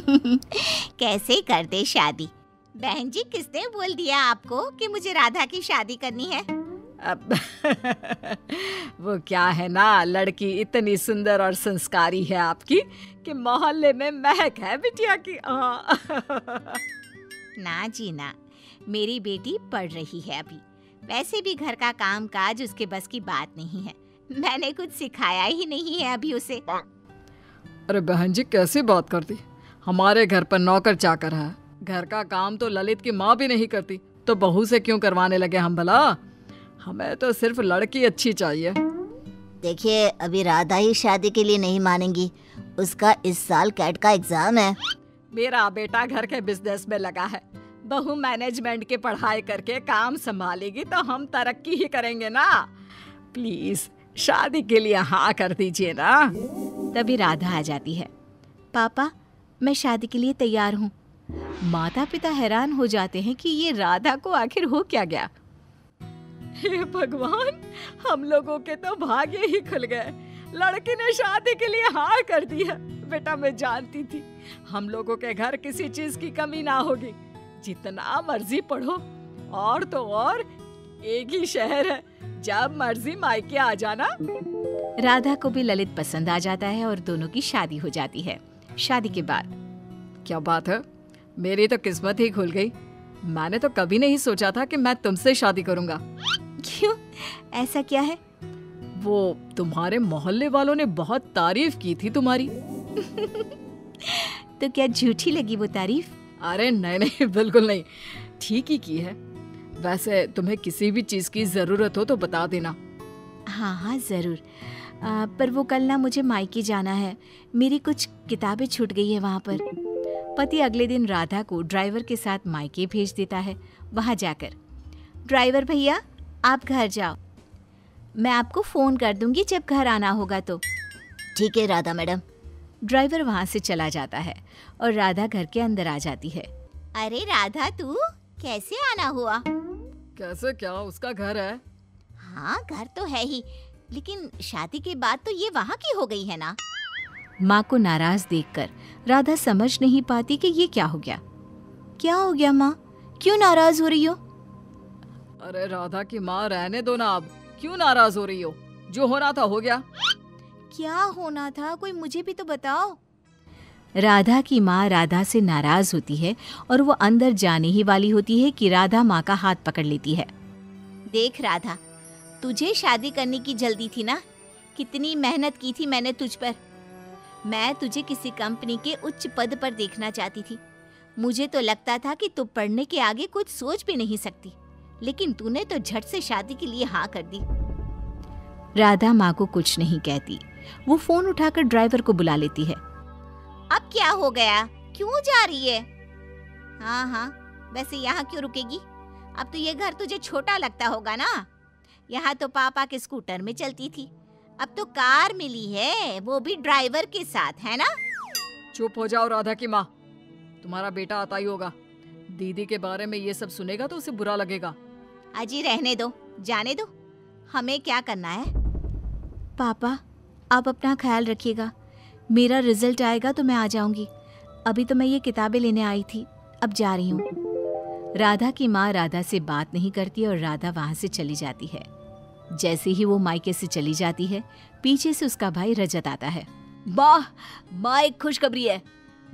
कैसे कर दे शादी? बहन जी, किसने बोल दिया आपको कि मुझे राधा की शादी करनी है? अब वो क्या है ना, लड़की इतनी सुंदर और संस्कारी है आपकी कि मोहल्ले में महक है बिटिया की। ना जी ना, मेरी बेटी पढ़ रही है अभी। वैसे भी घर का काम काज उसके बस की बात नहीं है। मैंने कुछ सिखाया ही नहीं है अभी उसे। अरे बहन जी, कैसी बात करती? हमारे घर पर नौकर चाकर है, घर का काम तो ललित की माँ भी नहीं करती, तो बहू से क्यों करवाने लगे हम भला? हमें तो सिर्फ लड़की अच्छी चाहिए। देखिए, अभी राधा ही शादी के लिए नहीं मानेंगी। उसका इस साल कैट का एग्जाम है। मेरा बेटा घर के बिजनेस में लगा है, बहू मैनेजमेंट की पढ़ाई करके काम संभालेगी तो हम तरक्की ही करेंगे ना। प्लीज शादी के लिए हाँ कर दीजिए ना। तभी राधा आ जाती है। पापा, मैं शादी के लिए तैयार हूँ। माता पिता हैरान हो जाते हैं कि ये राधा को आखिर हो क्या गया। हे भगवान, हम लोगों के तो भाग्य ही खुल गए। लड़की ने शादी के लिए हाँ कर दी है। बेटा, मैं जानती थी हम लोगों के घर किसी चीज की कमी ना होगी। जितना मर्जी पढ़ो, और तो और एक ही शहर है, जब मर्जी मायके आ जाना। राधा को भी ललित पसंद आ जाता है और दोनों की शादी हो जाती है। शादी के बाद क्या बात है, मेरी तो किस्मत ही खुल गई। मैंने तो कभी नहीं सोचा था कि मैं तुमसे शादी करूंगा। क्यों, ऐसा क्या है? वो तुम्हारे मोहल्ले वालों ने बहुत तारीफ की थी तुम्हारी। तो क्या झूठी लगी वो तारीफ? अरे नहीं नहीं, बिल्कुल नहीं, ठीक ही की है। वैसे तुम्हें किसी भी चीज की जरूरत हो तो बता देना। हाँ हाँ जरूर। पर वो कल ना मुझे मायके जाना है। मेरी कुछ किताबें छूट गई है वहाँ पर। पति अगले दिन राधा को ड्राइवर के साथ मायके भेज देता है। वहाँ जाकर, ड्राइवर भैया आप घर जाओ, मैं आपको फोन कर दूंगी जब घर आना होगा तो। ठीक है राधा मैडम। ड्राइवर वहाँ से चला जाता है और राधा घर के अंदर आ जाती है। अरे राधा, तू कैसे आना हुआ? कैसे, क्या उसका घर है? हाँ घर तो है ही, लेकिन शादी के बाद तो ये वहाँ की हो गई है ना। माँ को नाराज देखकर राधा समझ नहीं पाती कि ये क्या हो गया। क्या हो गया माँ, क्यों नाराज हो रही हो? अरे राधा की माँ, रहने दो ना, अब क्यों नाराज हो रही हो? जो होना था हो गया। क्या होना था, कोई मुझे भी तो बताओ। राधा की माँ राधा से नाराज होती है और वो अंदर जाने ही वाली होती है कि राधा माँ का हाथ पकड़ लेती है। देख राधा, तुझे शादी करने की जल्दी थी ना, कितनी मेहनत की थी मैंने तुझ पर। मैं तुझे किसी कंपनी के उच्च पद पर देखना चाहती थी। मुझे तो लगता था कि तू पढ़ने के आगे कुछ सोच भी नहीं सकती, लेकिन तूने तो झट से शादी के लिए हाँ कर दी। राधा माँ को कुछ नहीं कहती। वो फोन उठाकर ड्राइवर को बुला लेती है। अब क्या हो गया, क्यों जा रही है? हाँ हाँ, वैसे यहाँ क्यों रुकेगी? अब तो ये घर तुझे छोटा लगता होगा ना। यहाँ तो पापा के स्कूटर में चलती थी, अब तो कार मिली है, वो भी ड्राइवर के साथ, है ना। चुप हो जाओ राधा की माँ, तुम्हारा बेटा आता ही होगा। दीदी के बारे में ये सब सुनेगा तो उसे बुरा लगेगा। अजी रहने दो, जाने दो, हमें क्या करना है। पापा आप अपना ख्याल रखिएगा, मेरा रिजल्ट आएगा तो मैं आ जाऊंगी। अभी तो मैं ये किताबें लेने आई थी, अब जा रही हूँ। राधा की माँ राधा से बात नहीं करती और राधा वहाँ से चली जाती है। जैसे ही वो मायके से चली जाती है, पीछे से उसका भाई रजत आता है। माँ एक खुशखबरी है,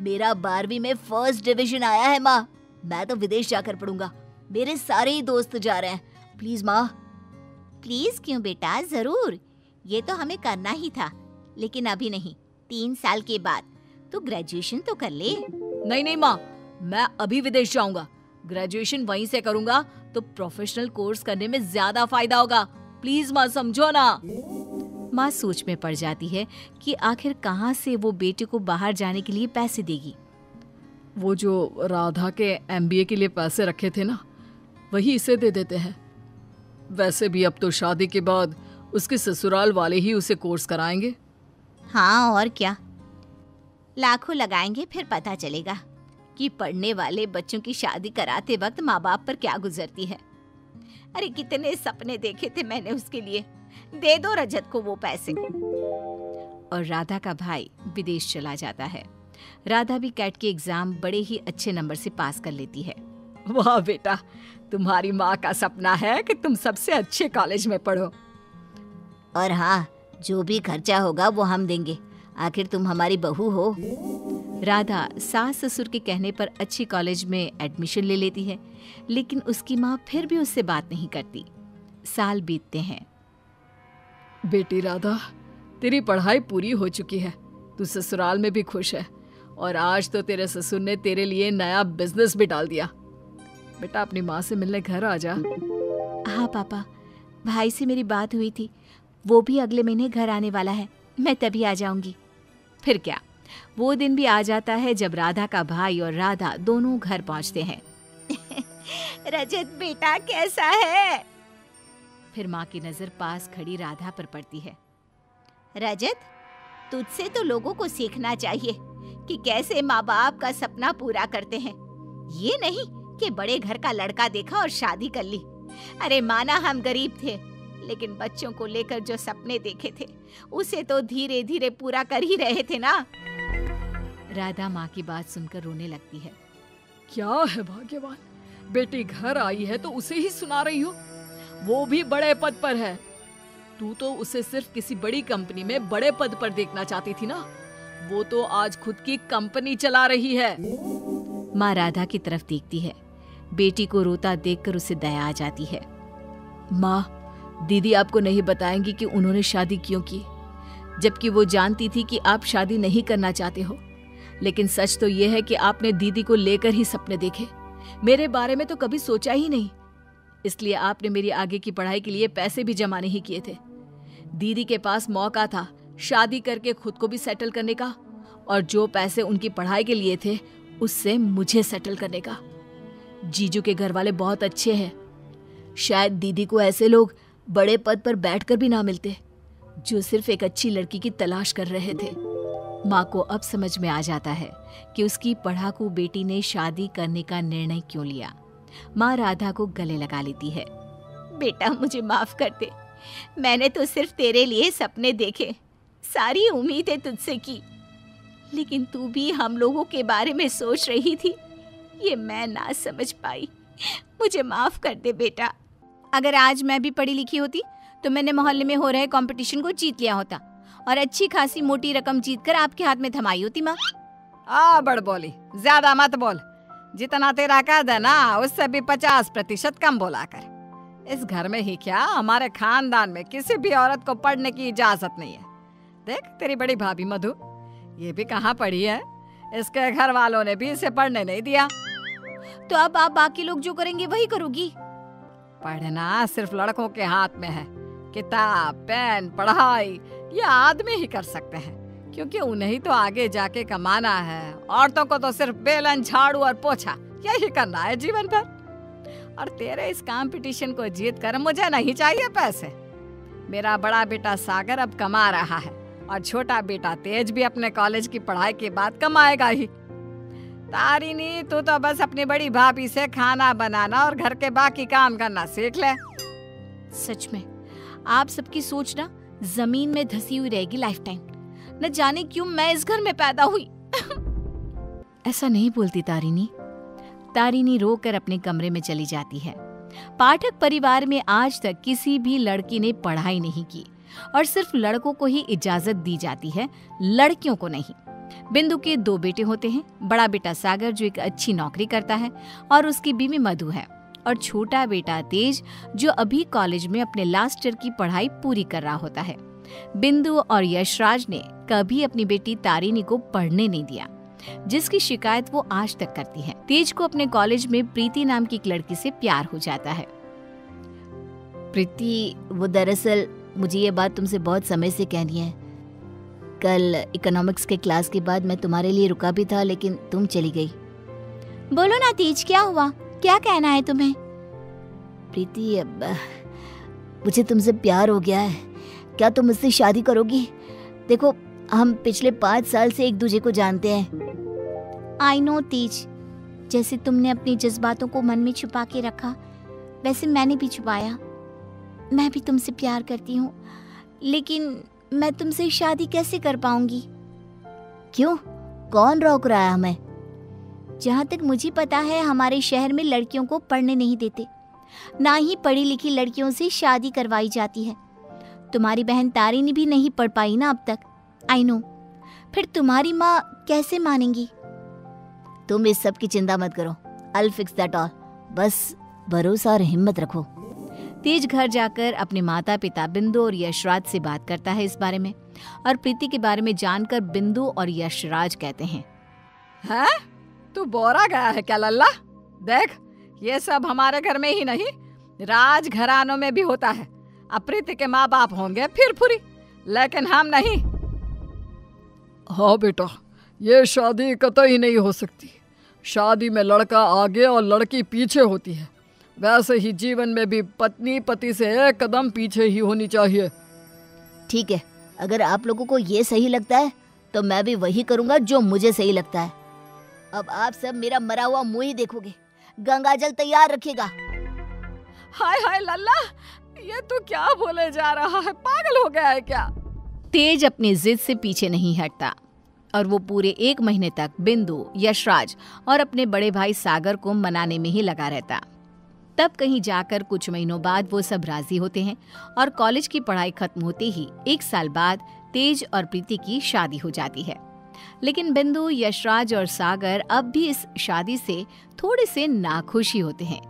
मेरा 12वीं में फर्स्ट डिवीजन आया है माँ। मैं तो विदेश जाकर पढ़ूंगा, मेरे सारे ही दोस्त जा रहे हैं। प्लीज माँ। प्लीज क्यों बेटा, जरूर, ये तो हमें करना ही था, लेकिन अभी नहीं, 3 साल के बाद। तू ग्रेजुएशन तो कर ले। नहीं नहीं माँ, मैं अभी विदेश जाऊंगा। ग्रेजुएशन वहीं से करूंगा तो प्रोफेशनल कोर्स करने में ज्यादा फायदा होगा। प्लीज माँ समझो ना। माँ सोच में पड़ जाती है कि आखिर कहाँ से वो बेटे को बाहर जाने के लिए पैसे देगी। वो जो राधा के MBA के लिए पैसे रखे थे ना, वही इसे दे देते हैं। वैसे भी अब तो शादी के बाद उसके ससुराल वाले ही उसे कोर्स कराएंगे। हाँ और क्या, लाखों लगाएंगे, फिर पता चलेगा कि पढ़ने वाले बच्चों की शादी कराते वक्त माँ बाप पर क्या गुजरती है। अरे कितने सपने देखे थे मैंने उसके लिए। दे दो रजत को वो पैसे। और राधा का भाई विदेश चला जाता है। राधा भी कैट के एग्जाम बड़े ही अच्छे नंबर से पास कर लेती है। वाह बेटा, तुम्हारी माँ का सपना है कि तुम सबसे अच्छे कॉलेज में पढ़ो। और हाँ, जो भी खर्चा होगा वो हम देंगे, आखिर तुम हमारी बहू हो। राधा सास ससुर के कहने पर अच्छी कॉलेज में एडमिशन ले लेती है, लेकिन उसकी माँ फिर भी उससे बात नहीं करती। साल बीतते हैं। बेटी राधा, तेरी पढ़ाई पूरी हो चुकी है, तू ससुराल में भी खुश है और आज तो तेरे ससुर ने तेरे लिए नया बिजनेस भी डाल दिया। बेटा अपनी माँ से मिलने घर आ जा। हाँ पापा, भाई से मेरी बात हुई थी, वो भी अगले महीने घर आने वाला है, मैं तभी आ जाऊंगी। फिर क्या, वो दिन भी आ जाता है जब राधा का भाई और राधा दोनों घर पहुंचते हैं। रजत बेटा कैसा है? फिर माँ की नजर पास खड़ी राधा पर पड़ती है। रजत, तुझसे तो लोगों को सीखना चाहिए कि कैसे माँ बाप का सपना पूरा करते हैं। ये नहीं कि बड़े घर का लड़का देखा और शादी कर ली। अरे माना हम गरीब थे, लेकिन बच्चों को लेकर जो सपने देखे थे उसे तो धीरे धीरे पूरा कर ही रहे थे ना। राधा माँ की बात सुनकर रोने लगती है। क्या है भाग्यवान, बेटी घर आई है तो उसे ही सुना रही हो, वो भी बड़े पद पर है। तू तो उसे सिर्फ किसी बड़ी कंपनी में बड़े पद पर देखना चाहती थी ना, वो तो आज खुद की कंपनी चला रही है। माँ राधा की तरफ देखती है। बेटी को रोता देखकर उसे दया आ जाती है। माँ, दीदी आपको नहीं बताएंगी कि उन्होंने शादी क्यों की, जबकि वो जानती थी कि आप शादी नहीं करना चाहते हो। लेकिन सच तो ये है कि आपने दीदी को लेकर ही सपने देखे, मेरे बारे में तो कभी सोचा ही नहीं। इसलिए आपने मेरी आगे की पढ़ाई के लिए पैसे भी जमा नहीं किए थे। दीदी के पास मौका था शादी करके खुद को भी सेटल करने का, और जो पैसे उनकी पढ़ाई के लिए थे उससे मुझे सेटल करने का। जीजू के घर वाले बहुत अच्छे हैं, शायद दीदी को ऐसे लोग बड़े पद पर बैठकर भी ना मिलते जो सिर्फ एक अच्छी लड़की की तलाश कर रहे थे। माँ को अब समझ में आ जाता है कि उसकी पढ़ाकू बेटी ने शादी करने का निर्णय क्यों लिया। माँ राधा को गले लगा लेती है। बेटा मुझे माफ कर दे, मैंने तो सिर्फ तेरे लिए सपने देखे, सारी उम्मीदें तुझसे की, लेकिन तू भी हम लोगों के बारे में सोच रही थी, ये मैं ना समझ पाई। मुझे माफ कर दे बेटा। अगर आज मैं भी पढ़ी लिखी होती तो मैंने मोहल्ले में हो रहे कंपटीशन को जीत लिया होता और अच्छी खासी मोटी रकम जीतकर आपके हाथ में थमाई होती। माँ बड़ बोली, ज्यादा मत बोल। जितना तेरा कद है ना उससे भी 50% कम बोला कर। इस घर में ही क्या, हमारे खानदान में किसी भी औरत को पढ़ने की इजाजत नहीं है। देख तेरी बड़ी भाभी मधु, ये भी कहाँ पढ़ी है, इसके घर वालों ने भी इसे पढ़ने नहीं दिया। तो अब आप बाकी लोग जो करेंगे वही करोगी। पढ़ना सिर्फ लड़कों के हाथ में है, किताब पेन पढ़ाई ये आदमी ही कर सकते हैं, क्योंकि उन्हें तो आगे जाके कमाना है। औरतों को तो सिर्फ बेलन झाड़ू और पोछा यही करना है जीवन भर। और तेरे इस कंपटीशन को जीत कर मुझे नहीं चाहिए पैसे। मेरा बड़ा बेटा सागर अब कमा रहा है और छोटा बेटा तेज भी अपने कॉलेज की पढ़ाई के बाद कमाएगा ही। तारिणी, तू तो बस अपनी बड़ी भाभी से खाना बनाना और घर के बाकी काम करना सीख ले। सच में आप सबकी सोच ना जमीन में धसी हुई रहेगी लाइफ टाइम। न जाने क्यों मैं इस घर में पैदा हुई। ऐसा नहीं बोलती तारिणी। तारिणी रोकर अपने कमरे में चली जाती है। पाठक परिवार में आज तक किसी भी लड़की ने पढ़ाई नहीं की और सिर्फ लड़कों को ही इजाजत दी जाती है, लड़कियों को नहीं। बिंदु के 2 बेटे होते हैं, बड़ा बेटा सागर जो एक अच्छी नौकरी करता है और उसकी बीवी मधु है, और छोटा बेटा तेज जो अभी कॉलेज में अपने लास्ट ईयर की पढ़ाई पूरी कर रहा होता है। बिंदु और यशराज ने कभी अपनी बेटी तारिणी को पढ़ने नहीं दिया, जिसकी शिकायत वो आज तक करती है। तेज को अपने कॉलेज में प्रीति नाम की एक लड़की से प्यार हो जाता है। प्रीति, वो दरअसल मुझे ये बात तुमसे बहुत समय से कहनी है। कल इकोनॉमिक्स के क्लास के बाद मैं तुम्हारे लिए रुका भी था, लेकिन तुम चली गई। बोलो ना तेज, क्या हुआ, क्या कहना है तुम्हें? प्रीति, अब मुझे तुमसे प्यार हो गया है, क्या तुम मुझसे शादी करोगी? देखो, हम पिछले 5 साल से एक दूसरे को जानते हैं। आई नो तेज, जैसे तुमने अपने जज्बातों को मन में छुपा के रखा, वैसे मैंने भी छुपाया। मैं भी तुमसे प्यार करती हूँ, लेकिन मैं तुमसे शादी कैसे कर पाऊंगी? क्यों? कौन रोक रहा है हमें? जहाँ तक मुझे पता है हमारे शहर में लड़कियों को पढ़ने नहीं देते, ना ही पढ़ी लिखी लड़कियों से शादी करवाई जाती है। तुम्हारी बहन तारिनी भी नहीं पढ़ पाई ना अब तक। आई नो, फिर तुम्हारी माँ कैसे मानेंगी? तुम इस सब की चिंता मत करो, I'll fix that all। बस भरोसा और हिम्मत रखो। तेज घर जाकर अपने माता पिता बिंदु और यशराज से बात करता है इस बारे में, और प्रीति के बारे में जानकर बिंदु और यशराज कहते हैं, हैं? तू बोरा गया है क्या लल्ला? देख, ये सब हमारे घर में ही नहीं, राज घरानों में भी होता है। अब प्रीति के माँ बाप होंगे फिर फुरी, लेकिन हम नहीं। हाँ बेटा, ये शादी कतई नहीं हो सकती। शादी में लड़का आगे और लड़की पीछे होती है। वैसे ही जीवन में भी पत्नी पति से एक कदम पीछे ही होनी चाहिए। ठीक है, अगर आप लोगों को ये सही लगता है तो मैं भी वही करूँगा जो मुझे सही लगता है। अब आप सब मेरा मरा हुआ मुंह ही देखोगे। गंगाजल तैयार रखिएगा। हाय हाय लल्ला, ये तू क्या बोले जा रहा है? पागल हो गया है क्या? तेज अपनी जिद से पीछे नहीं हटता और वो पूरे 1 महीने तक बिंदु, यशराज और अपने बड़े भाई सागर को मनाने में ही लगा रहता। तब कहीं जाकर कुछ महीनों बाद वो सब राजी होते हैं और कॉलेज की पढ़ाई खत्म होते ही 1 साल बाद तेज और प्रीति की शादी हो जाती है। लेकिन बिंदु, यशराज और सागर अब भी इस शादी से थोड़े से नाखुश ही होते हैं।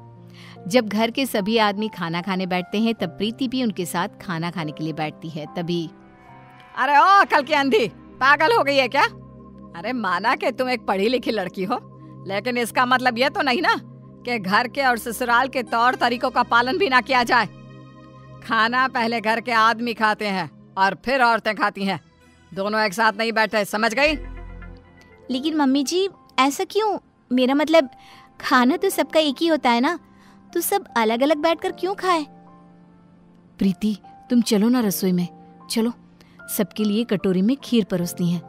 जब घर के सभी आदमी खाना खाने बैठते हैं तब प्रीति भी उनके साथ खाना खाने के लिए बैठती है। तभी अरे ओ कल की अंधी, पागल हो गई है क्या? अरे माना कि तुम एक पढ़ी लिखी लड़की हो, लेकिन इसका मतलब ये तो नहीं ना कि घर के और ससुराल के तौर तरीकों का पालन भी ना किया जाए। खाना पहले घर के आदमी खाते हैं और फिर औरतें खाती हैं, दोनों एक साथ नहीं बैठे, समझ गई? लेकिन मम्मी जी, ऐसा क्यों? मेरा मतलब खाना तो सबका एक ही होता है ना, तो सब अलग अलग बैठकर क्यों खाए? प्रीति, तुम चलो ना रसोई में, चलो, सबके लिए कटोरी में खीर परोसनी है।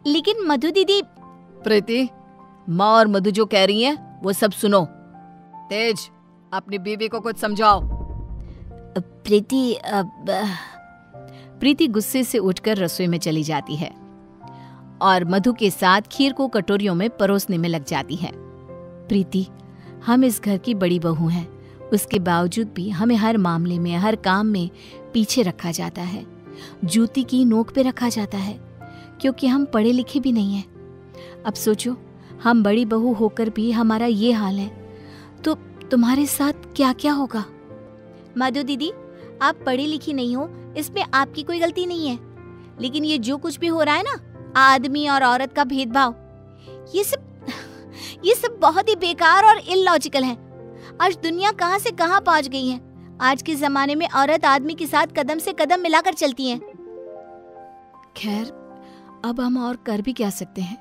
लेकिन मधु दीदी। प्रीति, माँ और मधु जो कह रही हैं वो सब सुनो। तेज, अपनी बीवी को कुछ समझाओ। प्रीति गुस्से से उठकर रसोई में चली जाती है और मधु के साथ खीर को कटोरियों में परोसने में लग जाती है। प्रीति, हम इस घर की बड़ी बहू हैं, उसके बावजूद भी हमें हर मामले में, हर काम में पीछे रखा जाता है, जूती की नोक पे रखा जाता है, क्योंकि हम पढ़े लिखे भी नहीं हैं। अब सोचो, हम बड़ी बहू होकर भी हमारा ये हाल है, तो तुम्हारे साथ क्या क्या होगा? मधु दीदी, आप पढ़ी लिखी नहीं हो, इसमें आपकी कोई गलती नहीं है, लेकिन ये जो कुछ भी हो रहा है ना, आदमी और औरत का भेदभाव, ये सब बहुत ही बेकार और इलॉजिकल है। आज दुनिया कहां से कहां पहुंच गई है। आज के जमाने में औरत आदमी के साथ कदम से कदम मिलाकर चलती हैं। खैर, अब हम और कर भी क्या सकते हैं,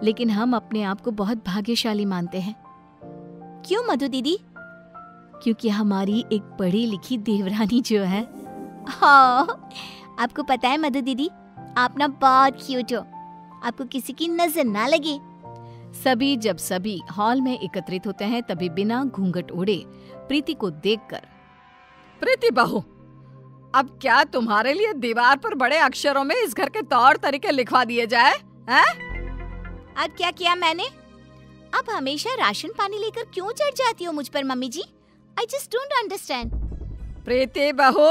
लेकिन हम अपने आप को बहुत भाग्यशाली मानते हैं। क्यों मधु दीदी? क्योंकि हमारी एक पढ़ी लिखी देवरानी जो है। हाँ, आपको पता है मधु दीदी, आप ना बहुत क्यूट हो, आपको किसी की नजर ना लगे। जब सभी हॉल में एकत्रित होते हैं तभी बिना घूंघट ओढ़े प्रीति को देखकर, प्रीति बहू, अब क्या तुम्हारे लिए दीवार पर बड़े अक्षरों में इस घर के तौर तरीके लिखवा दिए जाए? हैं? अब क्या किया मैंने? आप हमेशा राशन पानी लेकर क्यों चढ़ जाती हो मुझ पर mummy ji? I just don't understand। Preeti बहू,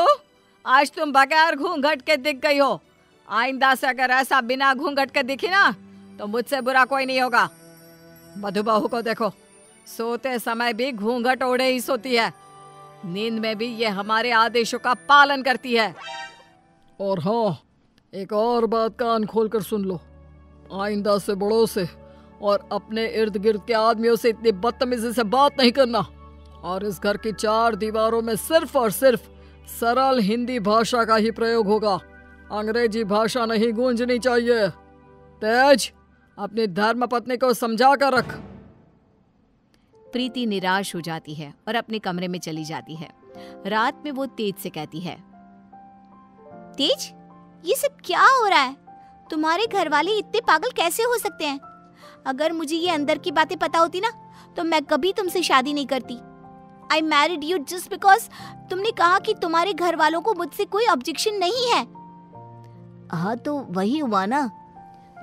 आज तुम बगैर घूंघट के दिख गई हो। आइंदा से अगर ऐसा बिना घूंघट के दिखी ना तो मुझसे बुरा कोई नहीं होगा। मधु बहू को देखो, सोते समय भी घूंघट ओढ़े ही सोती है, नींद में भी ये हमारे आदेशों का पालन करती है। और हाँ, एक और बात कान खोलकर सुन लो, आइंदा से बड़ों से और अपने इर्द गिर्द के आदमियों से इतनी बदतमीजी से बात नहीं करना, और इस घर की 4 दीवारों में सिर्फ और सिर्फ सरल हिंदी भाषा का ही प्रयोग होगा, अंग्रेजी भाषा नहीं गूंजनी चाहिए। तेज, अपनी धर्म पत्नी को समझा कर रख। प्रीति निराश हो जाती है और अपने कमरे में चली जाती है। रात में वो तेज से कहती है, तेज, ये सब क्या हो रहा है? तुम्हारे घर वाले इतने पागल कैसे हो सकते हैं? अगर मुझे ये अंदर की बातें पता होती ना तो मैं कभी तुमसे शादी नहीं करती। I married you just because तुमने कहा कि तुम्हारे घर वालों को मुझसे कोई ऑब्जेक्शन नहीं है। हाँ, तो वही हुआ ना,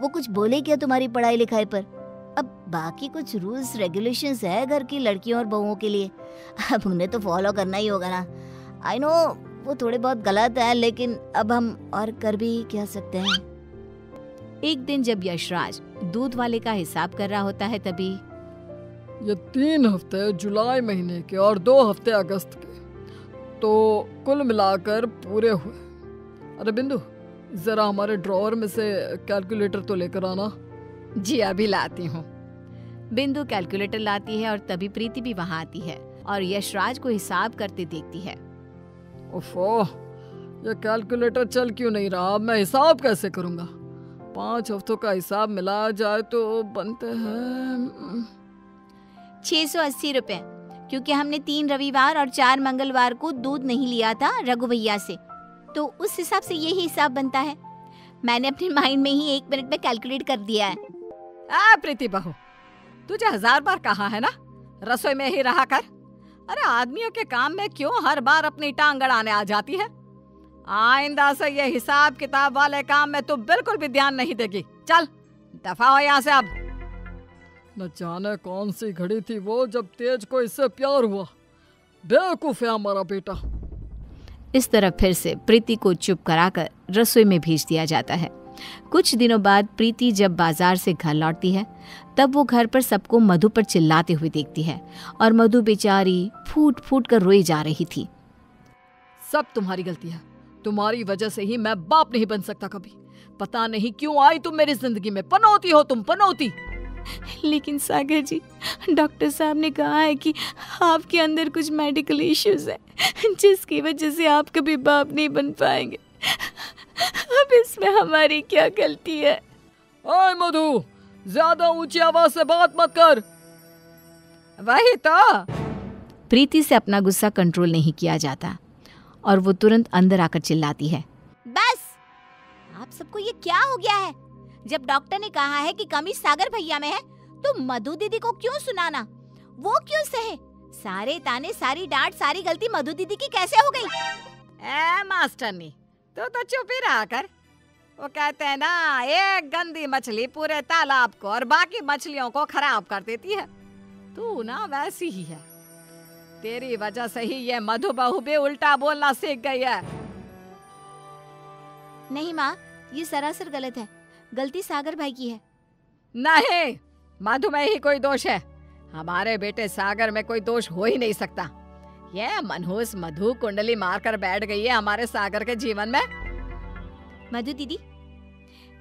वो कुछ बोले क्या तुम्हारी पढ़ाई लिखाई पर? अब बाकी कुछ रूल्स रेगुलेशंस है घर की लड़कियों और बहुओं के लिए, अब उन्हें तो फॉलो करना ही होगा ना। आई नो वो थोड़े बहुत गलत है, लेकिन अब हम और कर भी क्या सकते हैं। एक दिन जब यशराज दूध वाले का हिसाब कर रहा होता है तभी ये 3 हफ्ते जुलाई महीने के और 2 हफ्ते अगस्त के, तो कुल मिलाकर पूरे हुए। अरे बिंदु, जरा हमारे ड्रॉअर में से कैलकुलेटर तो लेकर आना। जी अभी लाती हूँ। बिंदु कैलकुलेटर लाती है और तभी प्रीति भी वहां आती है और यशराज को हिसाब करते देखती है। ओफो, ये कैलकुलेटर चल क्यों नहीं रहा? अब मैं हिसाब कैसे करूंगा? 5 हफ्तों का हिसाब मिलाया जाए तो बनते हैं 680 रुपए, क्योंकि हमने 3 रविवार और 4 मंगलवार को दूध नहीं लिया था रघु भैया से, तो उस हिसाब से यही हिसाब बनता है। मैंने अपने माइंड में ही 1 मिनट में कैलकुलेट कर दिया है। प्रीति बहू, तुझे 1000 बार कहा है ना रसोई में ही रहा कर। अरे आदमियों के काम में क्यों हर बार अपनी टांग अड़ाने आ जाती है? आइंदा से ये हिसाब किताब वाले काम में तू बिल्कुल भी ध्यान नहीं देगी। चल दफा हो यहाँ से अब। न जाने कौन सी घड़ी थी वो जब तेज को इससे प्यार हुआ। बेवकूफ है हमारा बेटा। इस तरह फिर से प्रीति को चुप कराकर रसोई में भेज दिया जाता है। कुछ दिनों बाद प्रीति जब बाजार से घर लौटती है तब वो घर पर सबको मधु पर चिल्लाते हुए देखती है और मधु बेचारी फूट फूट कर रोई जा रही थी। सब तुम्हारी गलती है, तुम्हारी वजह से ही मैं बाप नहीं बन सकता कभी। पता नहीं क्यों आई तुम मेरी जिंदगी में। पनौती हो तुम, पनौती। लेकिन सागर जी, डॉक्टर साहब ने कहा है कि आपके अंदर कुछ मेडिकल इश्यूज है जिसकी वजह से आप कभी बाप नहीं बन पाएंगे। अब इसमें हमारी क्या गलती है? ओए मधु, ज्यादा ऊंची आवाज से बात मत कर। वही तो। प्रीति से अपना गुस्सा कंट्रोल नहीं किया जाता और वो तुरंत अंदर आकर चिल्लाती है। बस, आप सबको ये क्या हो गया है? जब डॉक्टर ने कहा है कि कमी सागर भैया में है तो मधु दीदी को क्यों सुनाना? वो क्यों सहे? सारे ताने, सारी डांट, सारी गलती मधु दीदी की कैसे हो गई? मास्टरनी, तो चुप ही रहा कर। वो कहते हैं ना, एक गंदी मछली पूरे तालाब को और बाकी मछलियों को खराब कर देती है। तू ना वैसी ही है। तेरी वजह से ही ये मधु बहू भी उल्टा बोलना सीख गई है। नहीं माँ, ये सरासर गलत है। गलती सागर भाई की है। नहीं, मधु में ही कोई दोष है। हमारे बेटे सागर में कोई दोष हो ही नहीं सकता। ये मनहूस मधु कुंडली मारकर बैठ गई है हमारे सागर के जीवन में। मधु दीदी,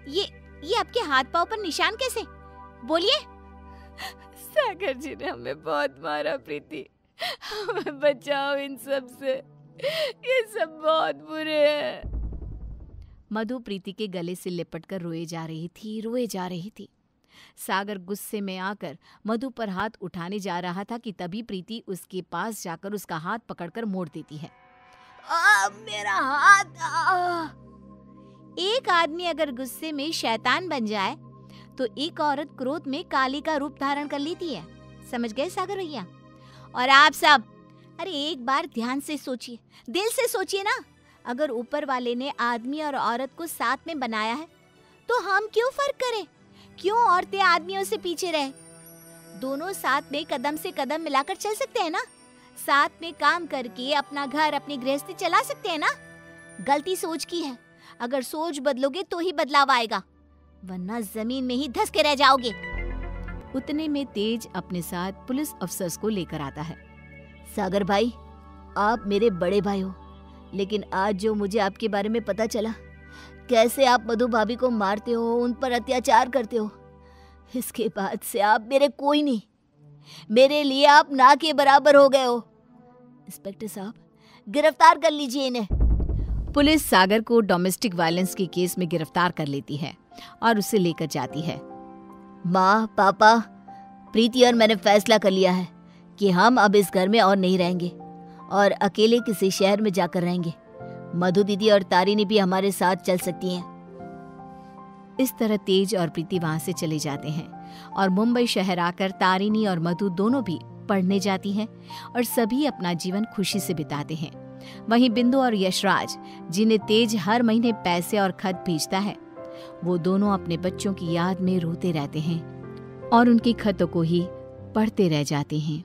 ये आपके हाथ पांव पर निशान कैसे? बोलिए। सागर जी ने हमें बहुत मारा प्रीति, हमें बचाओ इन सब से, ये सब बहुत बुरे हैं। मधु प्रीति के गले से लिपटकर रोए जा रही थी। सागर गुस्से में आकर मधु पर हाथ उठाने जा रहा था कि तभी प्रीति उसके पास जाकर उसका हाथ पकड़कर मोड़ देती है। मेरा हाथ। एक आदमी अगर गुस्से में शैतान बन जाए तो एक औरत क्रोध में काली का रूप धारण कर लेती है। समझ गए सागर भैया? और आप सब, अरे एक बार ध्यान से सोचिए, दिल से सोचिए ना। अगर ऊपर वाले ने आदमी और औरत को साथ में बनाया है तो हम क्यों फर्क करें? क्यों औरतें आदमियों से पीछे रहे? दोनों साथ में कदम से कदम मिलाकर चल सकते हैं ना। साथ में काम करके अपना घर, अपनी गृहस्थी चला सकते हैं ना। गलती सोच की है। अगर सोच बदलोगे तो ही बदलाव आएगा, वरना जमीन में ही धंस के रह जाओगे। उतने में तेज अपने साथ पुलिस अफसर्स को लेकर आता है। सागर भाई, आप मेरे बड़े भाई हो, लेकिन आज जो मुझे आपके बारे में पता चला, कैसे आप मधु भाभी को मारते हो, उन पर अत्याचार करते हो, इसके बाद से आप मेरे कोई नहीं। मेरे लिए आप ना के बराबर हो गए हो। इंस्पेक्टर साहब, गिरफ्तार कर लीजिए इन्हें। पुलिस सागर को डोमेस्टिक वायलेंस के केस में गिरफ्तार कर लेती है और उसे लेकर जाती है। माँ, पापा, प्रीति और मैंने फैसला कर लिया है कि हम अब इस घर में और नहीं रहेंगे और अकेले किसी शहर में जाकर रहेंगे। मधु दीदी और तारिनी भी हमारे साथ चल सकती हैं। इस तरह तेज और प्रीति वहां से चले जाते हैं और मुंबई शहर आकर तारिनी और मधु दोनों भी पढ़ने जाती हैं और सभी अपना जीवन खुशी से बिताते हैं। वहीं बिंदु और यशराज, जिन्हें तेज हर महीने पैसे और खत भेजता है, वो दोनों अपने बच्चों की याद में रोते रहते हैं और उनकी खतों को ही पढ़ते रह जाते हैं।